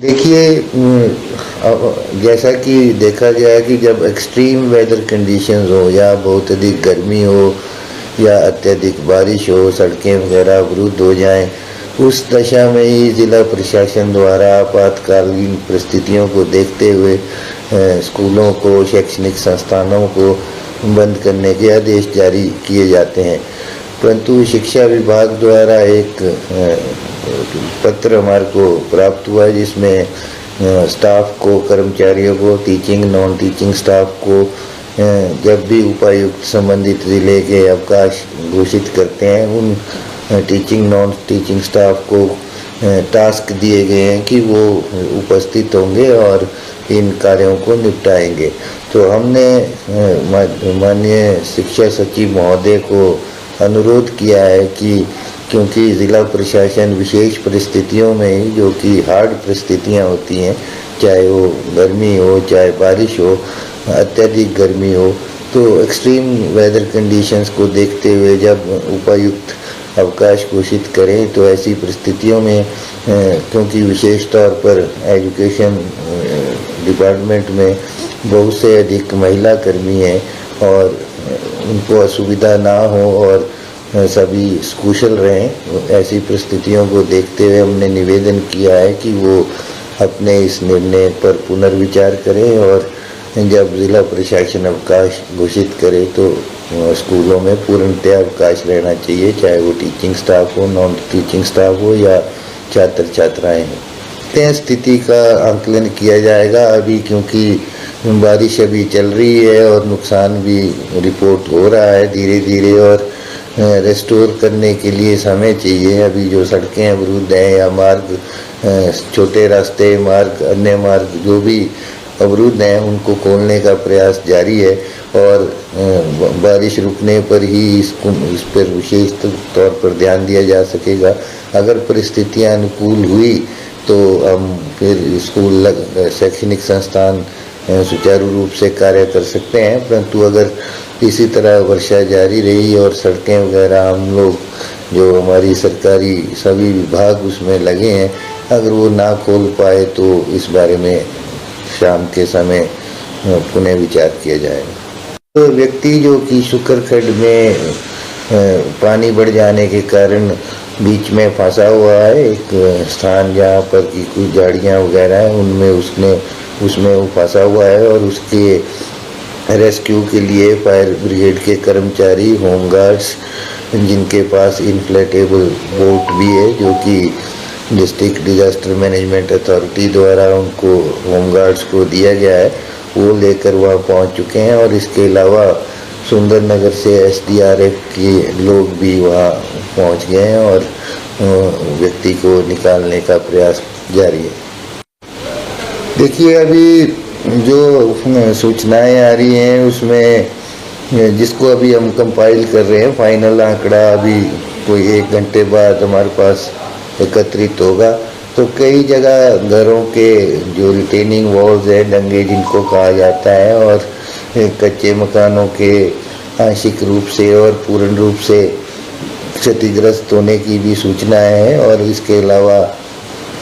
देखिए, जैसा कि देखा गया है कि जब एक्सट्रीम वेदर कंडीशंस हो या बहुत अधिक गर्मी हो या अत्यधिक बारिश हो, सड़कें वगैरह अवरुद्ध हो जाएं, उस दशा में ही ज़िला प्रशासन द्वारा आपातकालीन परिस्थितियों को देखते हुए स्कूलों को, शैक्षणिक संस्थानों को बंद करने के आदेश जारी किए जाते हैं। परंतु शिक्षा विभाग द्वारा एक पत्र हमारे को प्राप्त हुआ है जिसमें स्टाफ को, कर्मचारियों को, टीचिंग नॉन टीचिंग स्टाफ को जब भी उपायुक्त संबंधित ज़िले के अवकाश घोषित करते हैं, उन टीचिंग नॉन टीचिंग स्टाफ को टास्क दिए गए हैं कि वो उपस्थित होंगे और इन कार्यों को निपटाएंगे। तो हमने माननीय शिक्षा सचिव महोदय को अनुरोध किया है कि क्योंकि ज़िला प्रशासन विशेष परिस्थितियों में, जो कि हार्ड परिस्थितियां होती हैं, चाहे वो गर्मी हो, चाहे बारिश हो, अत्यधिक गर्मी हो, तो एक्सट्रीम वेदर कंडीशंस को देखते हुए जब उपायुक्त अवकाश घोषित करें, तो ऐसी परिस्थितियों में क्योंकि विशेष तौर पर एजुकेशन डिपार्टमेंट में बहुत से अधिक महिला कर्मी हैं और उनको असुविधा ना हो और सभी कुशल रहें, ऐसी परिस्थितियों को देखते हुए हमने निवेदन किया है कि वो अपने इस निर्णय पर पुनर्विचार करें और जब ज़िला प्रशासन अवकाश घोषित करे तो स्कूलों में पूर्णतः अवकाश रहना चाहिए, चाहे वो टीचिंग स्टाफ हो, नॉन टीचिंग स्टाफ हो या छात्र छात्राएँ हों। स्थिति का आंकलन किया जाएगा अभी, क्योंकि बारिश अभी चल रही है और नुकसान भी रिपोर्ट हो रहा है धीरे धीरे, और रेस्टोर करने के लिए समय चाहिए। अभी जो सड़कें अवरुद्ध हैं या मार्ग, छोटे रास्ते, मार्ग, अन्य मार्ग जो भी अवरुद्ध हैं, उनको खोलने का प्रयास जारी है और बारिश रुकने पर ही इस पर विशेष तौर पर ध्यान दिया जा सकेगा। अगर परिस्थितियां अनुकूल हुई तो हम फिर स्कूल, शैक्षणिक संस्थान सुचारू रूप से कार्य कर सकते हैं। परंतु अगर इसी तरह वर्षा जारी रही और सड़कें वगैरह, हम लोग जो हमारी सरकारी सभी विभाग उसमें लगे हैं, अगर वो ना खोल पाए तो इस बारे में शाम के समय पुनः विचार किया जाएगा। तो व्यक्ति जो कि शुक्रखंड में पानी बढ़ जाने के कारण बीच में फंसा हुआ है, एक स्थान जहाँ पर की कुछ झाड़ियाँ वगैरह हैं, उनमें उसमें वो फंसा हुआ है और उसके रेस्क्यू के लिए फायर ब्रिगेड के कर्मचारी, होमगार्ड्स, जिनके पास इन्फ्लेटेबल बोट भी है, जो कि डिस्ट्रिक्ट डिजास्टर मैनेजमेंट अथॉरिटी द्वारा उनको, होमगार्ड्स को दिया गया है, वो लेकर वहाँ पहुँच चुके हैं। और इसके अलावा सुंदरनगर से SDRF के लोग भी वहाँ पहुँच गए हैं और व्यक्ति को निकालने का प्रयास जारी है। देखिए, अभी जो सूचनाएं आ रही हैं उसमें जिसको अभी हम कंपाइल कर रहे हैं, फाइनल आंकड़ा अभी कोई 1 घंटे बाद हमारे पास एकत्रित होगा। तो कई जगह घरों के जो रिटेनिंग वॉल्स है, डंगे जिनको कहा जाता है, और कच्चे मकानों के आंशिक रूप से और पूर्ण रूप से क्षतिग्रस्त होने की भी सूचनाएं हैं। और इसके अलावा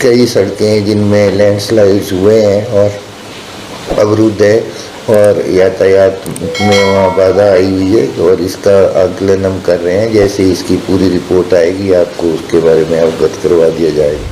कई सड़कें जिनमें लैंडस्लाइड्स हुए हैं और अवरुद्ध है और यातायात में वहाँ बाधा आई हुई है, और इसका आकलन हम कर रहे हैं। जैसे इसकी पूरी रिपोर्ट आएगी आपको उसके बारे में अवगत करवा दिया जाएगा।